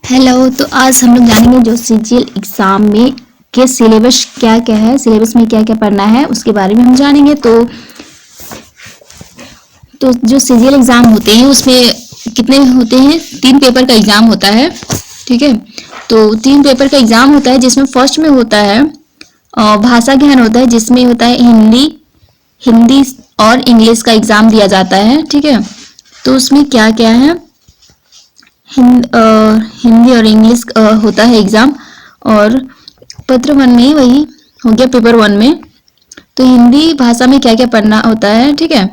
Hello. तो आज हम लोग जानेंगे जो सीजीएल एग्जाम में के सिलेबस क्या क्या है, सिलेबस में क्या क्या पढ़ना है उसके बारे में हम जानेंगे। तो जो सीजीएल एग्जाम होते हैं उसमें कितने होते हैं, 3 पेपर का एग्जाम होता है। ठीक है, तो 3 पेपर का एग्जाम होता है जिसमें फर्स्ट में होता है भाषा ज्ञान होता है, जिसमें होता है हिंदी और इंग्लिश का एग्जाम दिया जाता है। ठीक है, तो उसमें क्या क्या है, हिंदी और इंग्लिश होता है एग्जाम। और पत्र 1 में वही हो गया, पेपर 1 में तो हिंदी भाषा में क्या क्या पढ़ना होता है। ठीक है,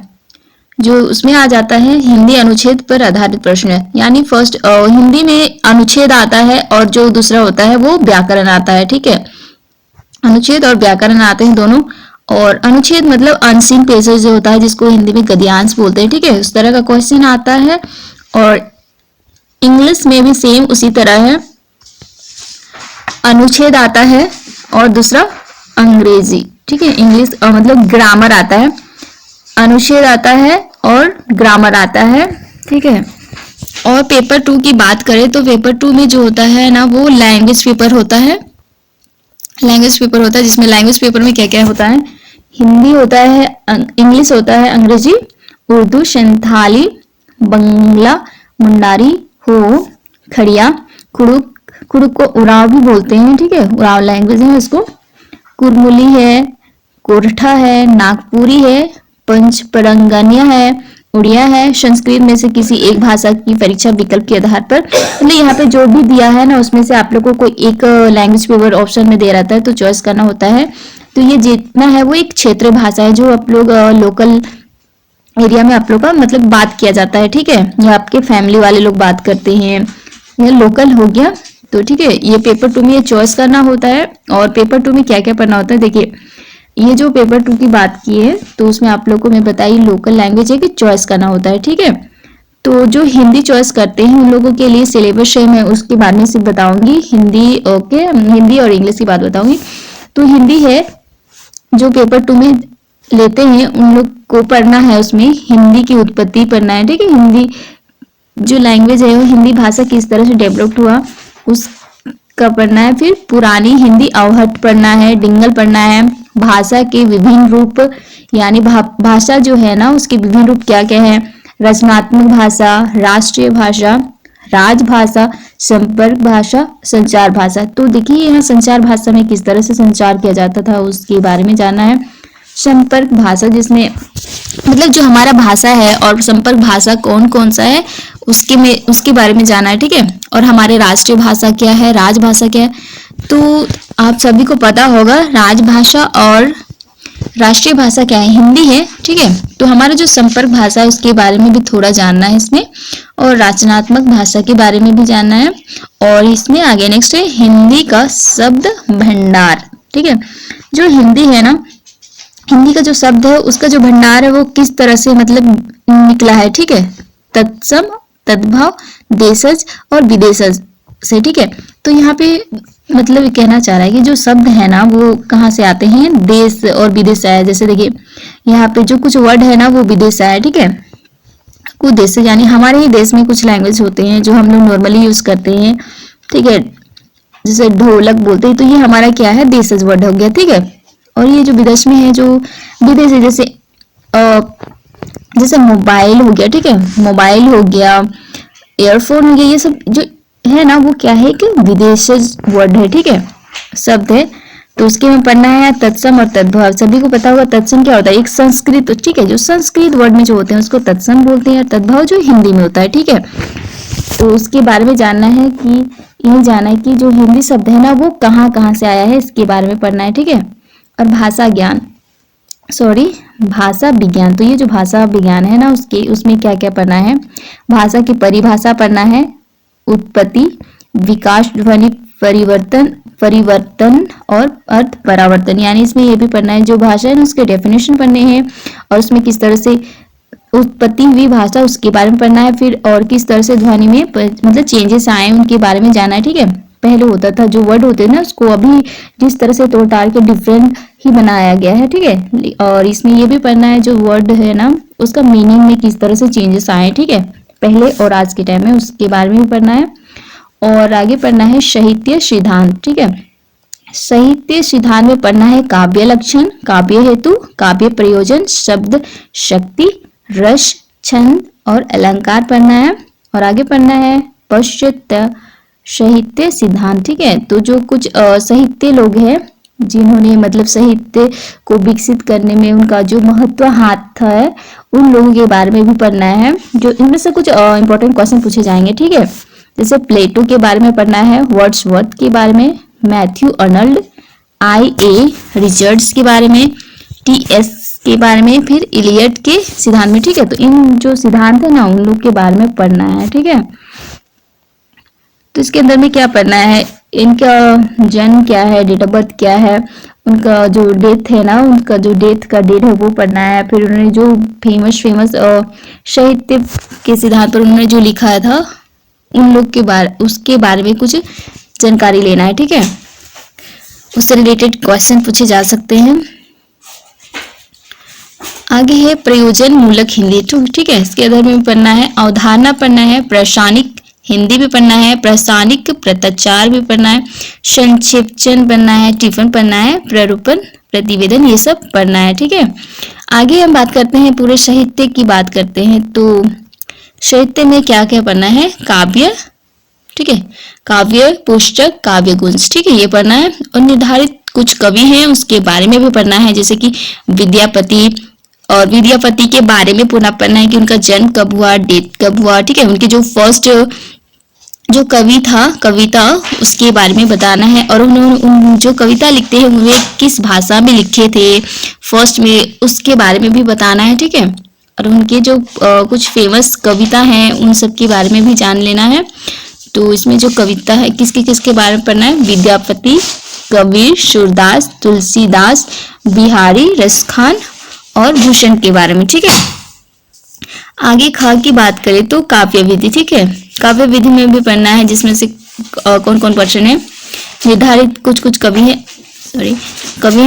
जो उसमें आ जाता है हिंदी अनुच्छेद पर आधारित प्रश्न, यानी फर्स्ट हिंदी में अनुच्छेद आता है और जो दूसरा होता है वो व्याकरण आता है। ठीक है, अनुच्छेद और व्याकरण आते हैं दोनों। और अनुच्छेद मतलब अनसीन पेजेस जो होता है, जिसको हिंदी में गद्यांश बोलते हैं। ठीक है, उस तरह का क्वेश्चन आता है। और इंग्लिश में भी सेम उसी तरह है, अनुच्छेद आता है और दूसरा अंग्रेजी। ठीक है, इंग्लिश मतलब ग्रामर आता है, अनुच्छेद आता है और ग्रामर आता है। ठीक है, और पेपर 2 की बात करें तो पेपर 2 में जो होता है ना, वो लैंग्वेज पेपर होता है। लैंग्वेज पेपर होता है जिसमें लैंग्वेज पेपर में क्या क्या होता है, हिंदी होता है, इंग्लिश होता है, अंग्रेजी, उर्दू, संथाली, बंगला, मुंडारी, हो, खड़िया, कुड़ुक को उराव भी बोलते हैं। ठीक है, उराव लैंग्वेज है उसको। कुरमुली है, कोरठा है, नागपुरी है, पंचपरंगनिया है, उड़िया है। संस्कृत में से किसी एक भाषा की परीक्षा विकल्प के आधार पर, मतलब यहाँ पे जो भी दिया है ना उसमें से आप लोग को कोई एक लैंग्वेज पेपर ऑप्शन में दे रहता है तो चॉइस करना होता है। तो ये जितना है वो एक क्षेत्रीय भाषा है जो आप लोग लोकल एरिया में आप लोग का मतलब बात किया जाता है। ठीक है, या आपके फैमिली वाले लोग बात करते हैं, यह लोकल हो गया। तो ठीक है, ये पेपर 2 में ये चॉइस करना होता है। और पेपर 2 में क्या क्या पढ़ना होता है, देखिए ये जो पेपर 2 की बात की है तो उसमें आप लोग को मैं बताई लोकल लैंग्वेज है कि चॉइस करना होता है। ठीक है, तो जो हिंदी चॉइस करते हैं उन लोगों के लिए सिलेबस है, मैं उसके बारे में सिर्फ बताऊंगी। हिंदी ओके, हिंदी और इंग्लिश की बात बताऊंगी। तो हिंदी है जो पेपर 2 में लेते हैं उन लोग को पढ़ना है, उसमें हिंदी की उत्पत्ति पढ़ना है। ठीक है, हिंदी जो लैंग्वेज है वो हिंदी भाषा किस तरह से डेवलप्ड हुआ उसका पढ़ना है। फिर पुरानी हिंदी अवहट पढ़ना है, डिंगल पढ़ना है, भाषा के विभिन्न रूप, यानी भाषा जो है ना उसके विभिन्न रूप क्या क्या है, रचनात्मक भाषा, राष्ट्रीय भाषा, राजभाषा, संपर्क भाषा, संचार भाषा। तो देखिए यहाँ संचार भाषा में किस तरह से संचार किया जाता था उसके बारे में जानना है। संपर्क भाषा जिसमें मतलब जो हमारा भाषा है और संपर्क भाषा कौन कौन सा है उसके बारे में जाना है। ठीक है, और हमारे राष्ट्रीय भाषा क्या है, राजभाषा क्या है। तो आप सभी को पता होगा राजभाषा और राष्ट्रीय भाषा क्या है, हिंदी है। ठीक है, तो हमारा जो संपर्क भाषा है उसके बारे में भी थोड़ा जानना है इसमें, और रचनात्मक भाषा के बारे में भी जानना है। और इसमें आगे नेक्स्ट है हिंदी का शब्द भंडार। ठीक है, जो हिंदी है ना, हिंदी का जो शब्द है उसका जो भंडार है वो किस तरह से मतलब निकला है। ठीक है, तत्सम, तद्भव, देशज और विदेशज से। ठीक है, तो यहाँ पे मतलब कहना चाह रहा है कि जो शब्द है ना वो कहाँ से आते हैं, देश और विदेश से आया। जैसे देखिए यहाँ पे जो कुछ वर्ड है ना वो विदेश से आया। ठीक है, कुछ देश से, यानी हमारे ही देश में कुछ लैंग्वेज होते हैं जो हम लोग नॉर्मली यूज करते हैं। ठीक है, जैसे ढोलक बोलते हैं तो ये हमारा क्या है, देशज वर्ड हो गया। ठीक है, और ये जो विदेश में है, जो विदेश है जैसे मोबाइल हो गया। ठीक है, मोबाइल हो गया, एयरफोन हो गया, ये सब जो है ना वो क्या है कि विदेशज वर्ड है। ठीक है, शब्द है। तो उसके में पढ़ना है तत्सम और तद्भव। सभी को पता होगा तत्सम क्या होता है, एक संस्कृत। ठीक है, जो संस्कृत वर्ड में जो होते हैं उसको तत्सम बोलते हैं, तद्भव जो हिंदी में होता है। ठीक है, तो उसके बारे में जानना है कि यही जानना है कि जो हिंदी शब्द है ना वो कहाँ कहाँ से आया है, इसके बारे में पढ़ना है। ठीक है, और भाषा विज्ञान। तो ये जो भाषा विज्ञान है ना उसमें क्या क्या पढ़ना है, भाषा की परिभाषा पढ़ना है, उत्पत्ति, विकास, ध्वनि परिवर्तन और अर्थ परावर्तन, यानी इसमें ये भी पढ़ना है जो भाषा है ना उसके डेफिनेशन पढ़ने हैं और उसमें किस तरह से उत्पत्ति हुई भाषा उसके बारे में पढ़ना है। फिर और किस तरह से ध्वनि में मतलब चेंजेस आए उनके बारे में जाना है। ठीक है, पहले होता था जो वर्ड होते हैं ना उसको अभी जिस तरह से तोड़ ताड़ के डिफरेंट ही बनाया गया है। ठीक है, और इसमें ये भी पढ़ना है जो वर्ड है ना उसका मीनिंग में किस तरह से चेंजेस आए। ठीक है, पहले और आज के टाइम में उसके बारे में भी पढ़ना है। और आगे पढ़ना है साहित्य सिद्धांत। ठीक है, साहित्य सिद्धांत में पढ़ना है काव्य लक्षण, काव्य हेतु, काव्य प्रयोजन, शब्द शक्ति, रस, छंद और अलंकार पढ़ना है। और आगे पढ़ना है पश्चात्य साहित्य सिद्धांत। ठीक है, तो जो कुछ साहित्य लोग हैं जिन्होंने मतलब साहित्य को विकसित करने में उनका जो महत्व हाथ है, उन लोगों के बारे में भी पढ़ना है। जो इनमें से कुछ इंपॉर्टेंट क्वेश्चन पूछे जाएंगे। ठीक है, जैसे प्लेटो के बारे में पढ़ना है, वर्ड्सवर्थ के बारे में, मैथ्यू अर्नल्ड, I.A. रिचर्ड्स के बारे में, T.S. के बारे में, फिर इलियट के सिद्धांत में। ठीक है, तो इन जो सिद्धांत है ना उन लोग के बारे में पढ़ना है। ठीक है, तो इसके अंदर में क्या पढ़ना है, इनका जन्म क्या है, डेट ऑफ बर्थ क्या है, उनका जो डेथ है ना, उनका जो डेथ का डेट है वो पढ़ना है। फिर उन्होंने जो फेमस साहित्य के सिद्धांत पर उन्होंने जो लिखा था उन लोग के उसके बारे में कुछ जानकारी लेना है। ठीक है, उससे रिलेटेड क्वेश्चन पूछे जा सकते हैं। आगे है प्रयोजन मूलक हिंदी। ठीक है, इसके अंदर में पढ़ना है अवधारणा पढ़ना है, प्रासंगिक हिंदी भी पढ़ना है, प्रासंगिक प्रत्याचार भी पढ़ना है, संक्षेपण पढ़ना है, टिफन पढ़ना है, प्रारूपण प्रतिवेदन, ये सब पढ़ना है। ठीक है, आगे हम बात करते हैं पूरे साहित्य की बात करते हैं। तो साहित्य में क्या क्या पढ़ना है, काव्य, ठीक है, काव्य पुस्तक, काव्य गुंज, ठीक है, ये पढ़ना है। और निर्धारित कुछ कवि हैं उसके बारे में भी पढ़ना है, जैसे कि विद्यापति, और विद्यापति के बारे में पुनः पढ़ना है कि उनका जन्म कब हुआ, डेथ कब हुआ। ठीक है, उनके जो फर्स्ट जो कविता उसके बारे में बताना है, और उन्होंने जो कविता लिखते हैं वे किस भाषा में लिखे थे फर्स्ट में, उसके बारे में भी बताना है। ठीक है, और उनके जो कुछ फेमस कविता हैं उन सब के बारे में भी जान लेना है। तो इसमें जो कविता है किसके बारे में पढ़ना है, विद्यापति, कबीर, सूरदास, तुलसीदास, बिहारी, रसखान और भूषण के बारे में। ठीक है, आगे खा की बात करें तो काव्य विधि। ठीक है, काव्य विधि में भी पढ़ना है, जिसमें से कौन कौन पर्सन है, निर्धारित कुछ कवि है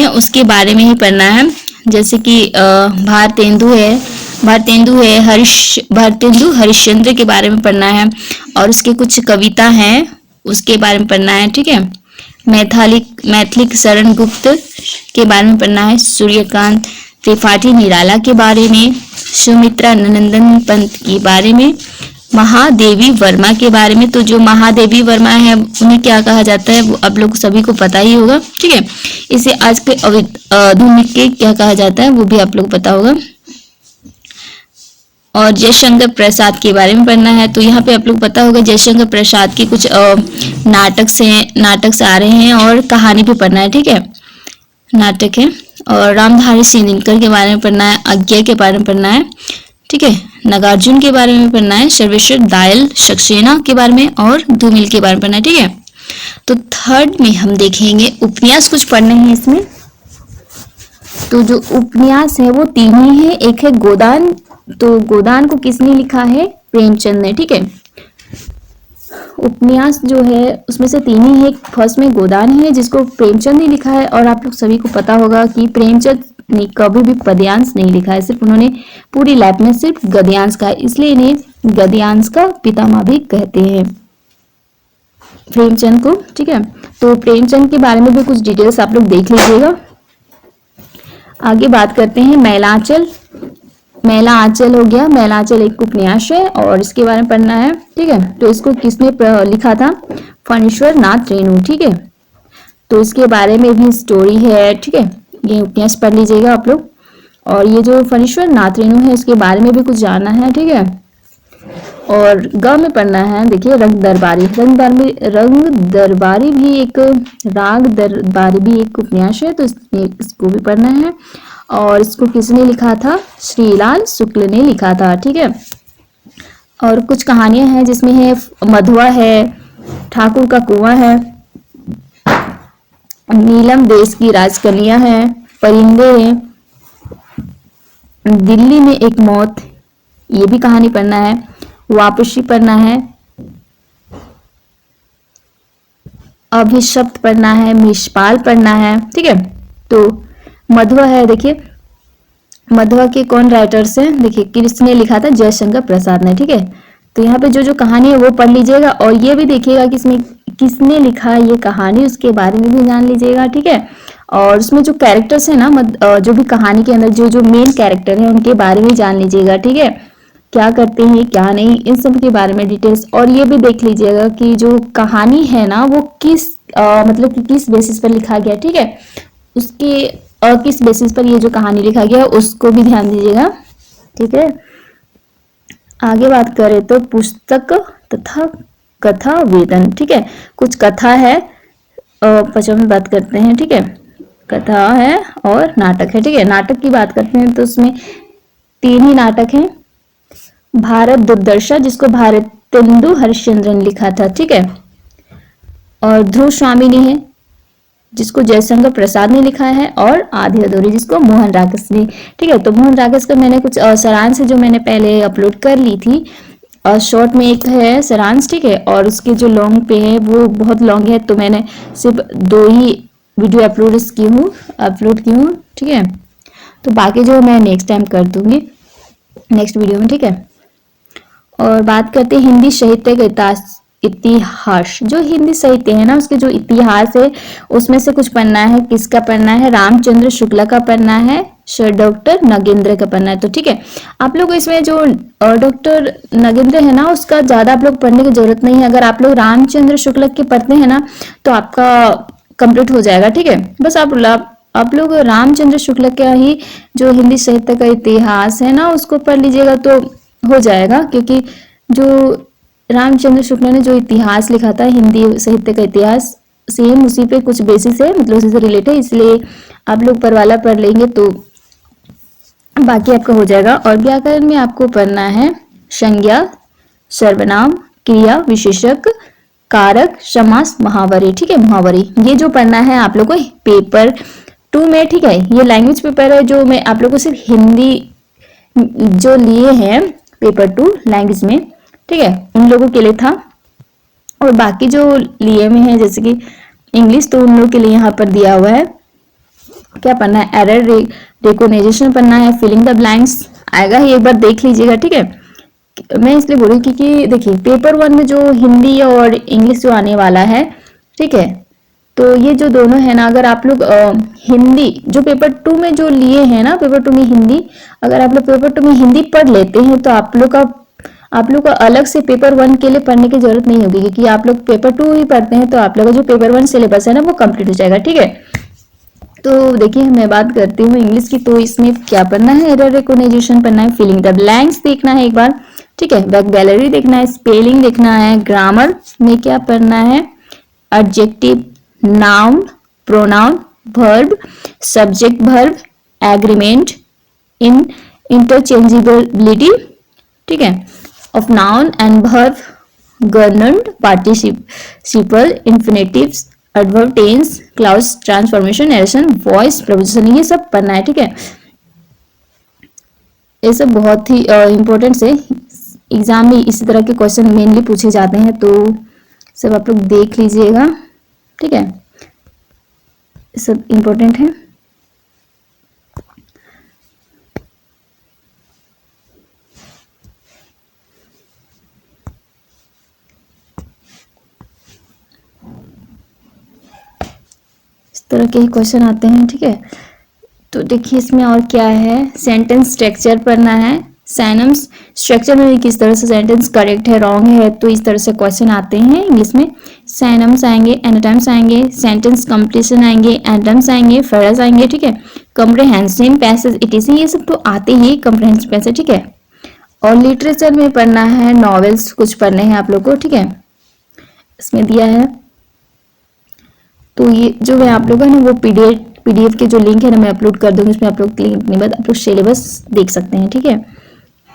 उसके बारे में ही पढ़ना है। जैसे कि भारतेंदु है, भारतेंदु हरिश्चंद्र के बारे में पढ़ना है, और उसके कुछ कविता हैं उसके बारे में पढ़ना है। ठीक है, मैथिली शरण गुप्त के बारे में पढ़ना है, सूर्यकांत त्रिपाठी निराला के बारे में, सुमित्रा नंदन पंत के बारे में, महादेवी वर्मा के बारे में। तो जो महादेवी वर्मा है उन्हें क्या कहा जाता है वो आप लोग सभी को पता ही होगा। ठीक है, इसे आज के आधुनिक के क्या कहा जाता है वो भी आप लोग पता होगा। और जयशंकर प्रसाद के बारे में पढ़ना है। तो यहाँ पे आप लोग पता होगा जयशंकर प्रसाद के कुछ नाटक से आ रहे हैं, और कहानी भी पढ़ना है। ठीक है, नाटक है। और रामधारी सिंह दिनकर के बारे में पढ़ना है, आज्ञा के बारे में पढ़ना है। ठीक है, नागार्जुन के बारे में पढ़ना है, सर्वेश्वर दयाल सक्सेना के बारे में, और धूमिल के बारे में पढ़ना है। ठीक है, तो थर्ड में हम देखेंगे उपन्यास कुछ पढ़ने हैं इसमें। तो जो उपन्यास है वो तीन ही है, एक है गोदान। तो गोदान को किसने लिखा है, प्रेमचंद ने। ठीक है, उपन्यास जो है उसमें से तीन ही है, फर्स्ट में गोदान है जिसको प्रेमचंद ने लिखा है, और आप लोग सभी को पता होगा कि प्रेमचंद ने कभी भी पद्यांश नहीं लिखा है, सिर्फ उन्होंने पूरी लाइफ में सिर्फ गद्यांश का है, इसलिए इन्हें गद्यांश का पितामह भी कहते हैं प्रेमचंद को। ठीक है, तो प्रेमचंद के बारे में भी कुछ डिटेल्स आप लोग देख लीजिएगा। आगे बात करते हैं मैलांचल। मैला आंचल हो गया, मैला आंचल एक उपन्यास है और इसके बारे में पढ़ना है। ठीक है, तो इसको किसने लिखा था, फणीश्वर नाथ रेणु। ठीक है, तो इसके बारे में भी स्टोरी है। ठीक है, ये उपन्यास पढ़ लीजिएगा आप लोग। और ये जो फणीश्वर नाथ रेणु है इसके बारे में भी कुछ जानना है। ठीक है, और ग में पढ़ना है, देखिए रंग दरबारी भी एक राग दरबारी भी एक उपन्यास है, तो इसको भी पढ़ना है। और इसको किसने लिखा था, श्रीलाल शुक्ल ने लिखा था। ठीक है, और कुछ कहानियां हैं जिसमें है मधुआ है, ठाकुर का कुआं है, नीलम देश की राजकन्या है, परिंदे है, दिल्ली में एक मौत, ये भी कहानी पढ़ना है, वापसी पढ़ना है, अभिशप्त पढ़ना है, मिसपाल पढ़ना है। ठीक है, तो मधुआ है, देखिए मधुआ के कौन राइटर्स हैं, देखिए किसने लिखा था, जयशंकर प्रसाद ने। ठीक है, तो यहाँ पे जो जो कहानी है वो पढ़ लीजिएगा और ये भी देखिएगा कि इसमें किसने लिखा है ये कहानी, उसके बारे में भी जान लीजिएगा, ठीक है। और उसमें जो कैरेक्टर्स है ना, जो भी कहानी के अंदर जो जो मेन कैरेक्टर है उनके बारे में जान लीजिएगा, ठीक है। क्या करते हैं क्या नहीं, इन सब के बारे में डिटेल्स। और ये भी देख लीजिएगा कि जो कहानी है ना वो किस मतलब कि किस बेसिस पर लिखा गया, ठीक है। उसके किस बेसिस पर ये जो कहानी लिखा गया उसको भी ध्यान दीजिएगा, ठीक है। आगे बात करें तो पुस्तक तथा कथा वेदन, ठीक है। कुछ कथा है, पचों में बात करते हैं, ठीक है। कथा है और नाटक है, ठीक है। नाटक की बात करते हैं तो उसमें 3 ही नाटक हैं। भारत दुर्दशा, जिसको भारतेंदु हरिश्चंद्र ने लिखा था, ठीक है। और ध्रुव स्वामिनी है, जिसको जयशंकर प्रसाद ने लिखा है। और आधी अधूरी, जिसको मोहन राकेश ने, ठीक है। तो मोहन राकेश का मैंने कुछ सारांश है जो मैंने पहले अपलोड कर ली थी, और शॉर्ट में एक है सारांश, ठीक है। और उसके जो लॉन्ग पे है वो बहुत लॉन्ग है, तो मैंने सिर्फ 2 ही वीडियो अपलोड की हूँ, ठीक है। तो बाकी जो मैं नेक्स्ट टाइम कर दूंगी नेक्स्ट वीडियो में, ठीक है। और बात करते हैं हिंदी साहित्य का इतिहास। जो हिंदी साहित्य है ना उसके जो इतिहास है उसमें से कुछ पढ़ना है। किसका पढ़ना है? रामचंद्र शुक्ला का पढ़ना है, सर डॉक्टर नगेंद्र का पढ़ना है। तो ठीक है, आप लोग इसमें जो डॉक्टर नगेंद्र है ना उसका ज्यादा आप लोग पढ़ने की जरूरत नहीं है। अगर आप लोग रामचंद्र शुक्ला के पढ़ते हैं ना तो आपका कंप्लीट हो जाएगा, ठीक है। बस आप लोग रामचंद्र शुक्ला का ही जो हिंदी साहित्य का इतिहास है ना उसको पढ़ लीजिएगा तो हो जाएगा, क्योंकि जो रामचंद्र शुक्ला ने जो इतिहास लिखा था हिंदी साहित्य का इतिहास सेम उसी पे कुछ बेसिस है, मतलब उसी से रिलेटेड है, इसलिए आप लोग परवाला पढ़ लेंगे तो बाकी आपका हो जाएगा। और व्याकरण में आपको पढ़ना है संज्ञा, सर्वनाम, क्रिया, विशेषक, कारक, समास, मुहावरे, ठीक है। मुहावरे ये जो पढ़ना है आप लोग को पेपर 2 में, ठीक है। ये लैंग्वेज पेपर है जो मैं आप लोग को सिर्फ हिंदी जो लिए हैं पेपर 2 लैंग्वेज में, ठीक है, उन लोगों के लिए था। और बाकी जो लिए में है जैसे कि इंग्लिश, तो उन लोगों के लिए यहाँ पर दिया हुआ है क्या पढ़ना है, एरर रिकॉग्निशन पढ़ना है, फिलिंग द ब्लैंक्स आएगा ही, एक बार देख लीजिएगा, ठीक है। मैं इसलिए बोल रही हूँ क्योंकि देखिए पेपर 1 में जो हिंदी और इंग्लिश जो आने वाला है, ठीक है, तो ये जो दोनों है ना, अगर आप लोग हिंदी जो पेपर 2 में जो लिए हैं ना पेपर 2 में हिंदी, अगर आप लोग पेपर 2 में हिंदी पढ़ लेते हैं तो आप लोग को अलग से पेपर 1 के लिए पढ़ने की जरूरत नहीं होगी, क्योंकि आप लोग पेपर 2 ही पढ़ते हैं तो आप लोग का जो पेपर 1 सिलेबस है ना वो कंप्लीट हो जाएगा, ठीक है। तो देखिए मैं बात करती हूँ इंग्लिश की, तो इसमें क्या पढ़ना है, एरर रिकॉग्निशन पढ़ना है, फिलिंग द ब्लैंक्स देखना है एक बार, ठीक है, वोकैबुलरी देखना है, स्पेलिंग देखना है, ग्रामर में क्या पढ़ना है, adjective, noun, pronoun, verb, subject verb, agreement, interchangeability, ठीक है, of noun and verb, gerund, participle, infinitives, adverb tense, clause transformation, narration, voice preposition, ये सब पढ़ना है, ठीक है। ये सब बहुत ही इंपॉर्टेंट है, एग्जाम में इसी तरह के क्वेश्चन मेनली पूछे जाते हैं, तो सब आप लोग देख लीजिएगा, ठीक है, सब इंपॉर्टेंट है। इस तरह के क्वेश्चन आते हैं, ठीक है। तो देखिए इसमें और क्या है, सेंटेंस स्ट्रक्चर पढ़ना है, साइनम्स स्ट्रक्चर में किस तरह से सेंटेंस करेक्ट है रॉन्ग है, तो इस तरह से क्वेश्चन आते हैं इंग्लिश में। साइनम्स आएंगे, एनाटम्स आएंगे, सेंटेंस कंप्लीशन आएंगे, एंटम्स आएंगे, फ्रेज आएंगे, ठीक है, कॉम्प्रिहेंसिव पैसेज इटीसी, ये सब तो आते ही कॉम्प्रिहेंसिव पैसेज, ठीक है। और लिटरेचर में पढ़ना है, नॉवेल्स कुछ पढ़ने हैं आप लोग को, ठीक है, इसमें दिया है। तो ये जो मैं आप लोग है ना वो पीडीएफ के जो लिंक है ना मैं अपलोड कर दूंगी, उसमें आप लोग क्लिक करने के बाद आप लोग सिलेबस देख सकते हैं, ठीक है।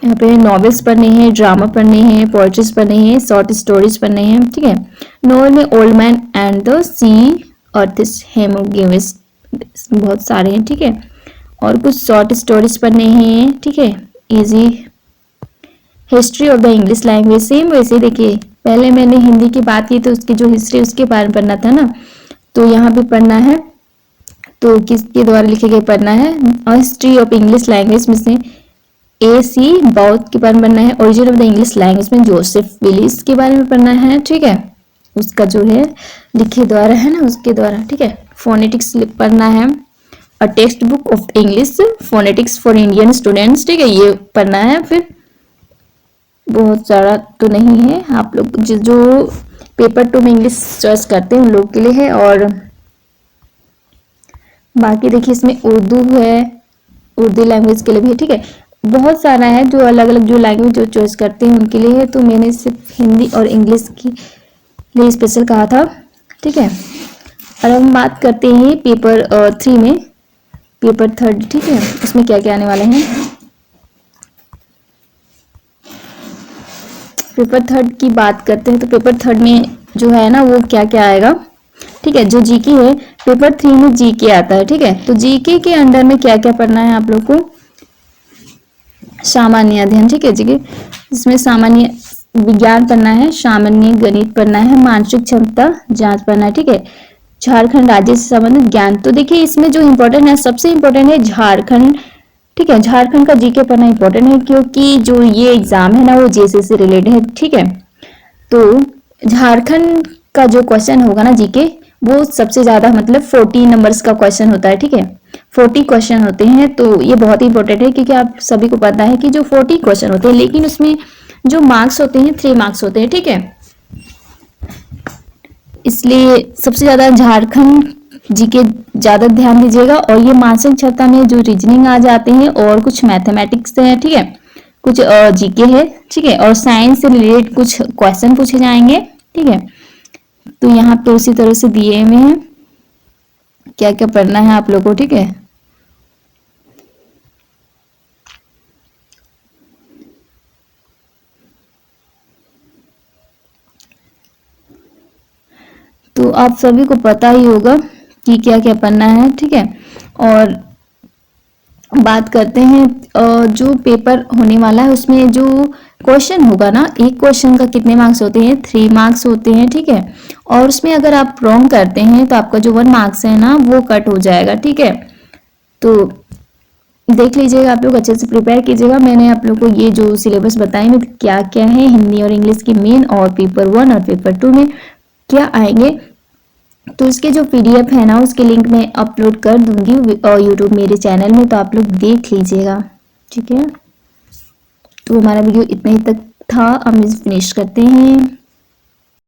यहाँ पे नॉवेल्स पढ़ने हैं, ड्रामा पढ़ने हैं, पोएट्रीज पढ़ने हैं, शॉर्ट स्टोरीज पढ़ने हैं, ठीक है। नॉवेल में ओल्ड मैन एंड द सी, अर्थिस हेमोगेविस, बहुत सारे हैं, ठीक है। और कुछ शॉर्ट स्टोरीज पढ़ने हैं, ठीक है, easy. History of the English language, same वैसे देखिए पहले मैंने हिंदी की बात की तो उसकी जो हिस्ट्री उसके बारे में पढ़ना था ना, तो यहाँ पे पढ़ना है, तो किसके द्वारा लिखे गए पढ़ना है, हिस्ट्री ऑफ इंग्लिश लैंग्वेज में से AC बाउथ के बारे में पढ़ना है। Origin of the English language में जोसेफ विलिस के बारे में पढ़ना है, ठीक है, उसका जो है लिखे द्वारा है ना, उसके द्वारा, ठीक है। फोनेटिक्स पढ़ना है। A text book of English phonetics for Indian students, ठीक है, ये पढ़ना है। फिर बहुत सारा तो नहीं है, आप लोग जो पेपर 2 में इंग्लिश चॉइस करते हैं उन लोग के लिए है। और बाकी देखिए इसमें उर्दू है, उर्दू लैंग्वेज के लिए भी है, ठीक है। बहुत सारा है जो अलग अलग जो लैंग्वेज जो चॉइस करते हैं उनके लिए है, तो मैंने सिर्फ हिंदी और इंग्लिश की लिए स्पेशल कहा था, ठीक है। और हम बात करते हैं पेपर 3 में, पेपर 3, ठीक है, उसमें क्या क्या आने वाले हैं। पेपर 3 की बात करते हैं तो पेपर 3 में जो है ना वो क्या क्या आएगा, ठीक है। जो जीके है पेपर 3 में जीके आता है, ठीक है। तो जीके के अंडर में क्या क्या पढ़ना है आप लोग को, सामान्य अध्ययन, ठीक है, जीके इसमें सामान्य विज्ञान पढ़ना है, सामान्य गणित पढ़ना है, मानसिक क्षमता जांच पढ़ना है, ठीक है। झारखंड राज्य से संबंधित ज्ञान, तो देखिए इसमें जो इम्पोर्टेंट है, सबसे इम्पोर्टेंट है झारखंड, ठीक है। झारखंड का जीके पढ़ना इम्पोर्टेंट है क्योंकि जो ये एग्जाम है ना वो जेसे से रिलेटेड है, ठीक है। तो झारखंड का जो क्वेश्चन होगा ना जीके, वो सबसे ज्यादा मतलब 40 नंबर्स का क्वेश्चन होता है, ठीक है। 40 क्वेश्चन होते हैं, तो ये बहुत ही इंपॉर्टेंट है क्योंकि आप सभी को पता है कि जो 40 क्वेश्चन होते हैं, लेकिन उसमें जो मार्क्स होते हैं 3 मार्क्स होते हैं, ठीक है। इसलिए सबसे ज्यादा झारखंड जीके ज्यादा ध्यान दीजिएगा। और ये मानसिक क्षमता में जो रीजनिंग आ जाते हैं और कुछ मैथमेटिक्स है, ठीक है, कुछ जीके है, ठीक है, और साइंस से रिलेटेड कुछ क्वेश्चन पूछे जाएंगे, ठीक है। तो यहाँ पे उसी तरह से दिए हुए हैं क्या क्या पढ़ना है आप लोगों को, ठीक है। तो आप सभी को पता ही होगा कि क्या क्या पढ़ना है, ठीक है। और बात करते हैं जो पेपर होने वाला है उसमें जो क्वेश्चन होगा ना, एक क्वेश्चन का कितने मार्क्स होते हैं, 3 मार्क्स होते हैं, ठीक है। और उसमें अगर आप रॉन्ग करते हैं तो आपका जो 1 मार्क्स है ना वो कट हो जाएगा, ठीक है। तो देख लीजिएगा, आप लोग अच्छे से प्रिपेयर कीजिएगा। मैंने आप लोग को ये जो सिलेबस बताई में क्या क्या है हिंदी और इंग्लिश की मेन, और पेपर 1 और पेपर 2 में क्या आएंगे, तो इसके जो पीडीएफ है ना उसके लिंक मैं अपलोड कर दूंगी यूट्यूब मेरे चैनल में, तो आप लोग देख लीजिएगा, ठीक है। तो हमारा वीडियो इतना ही तक था, हम इस फिनिश करते हैं।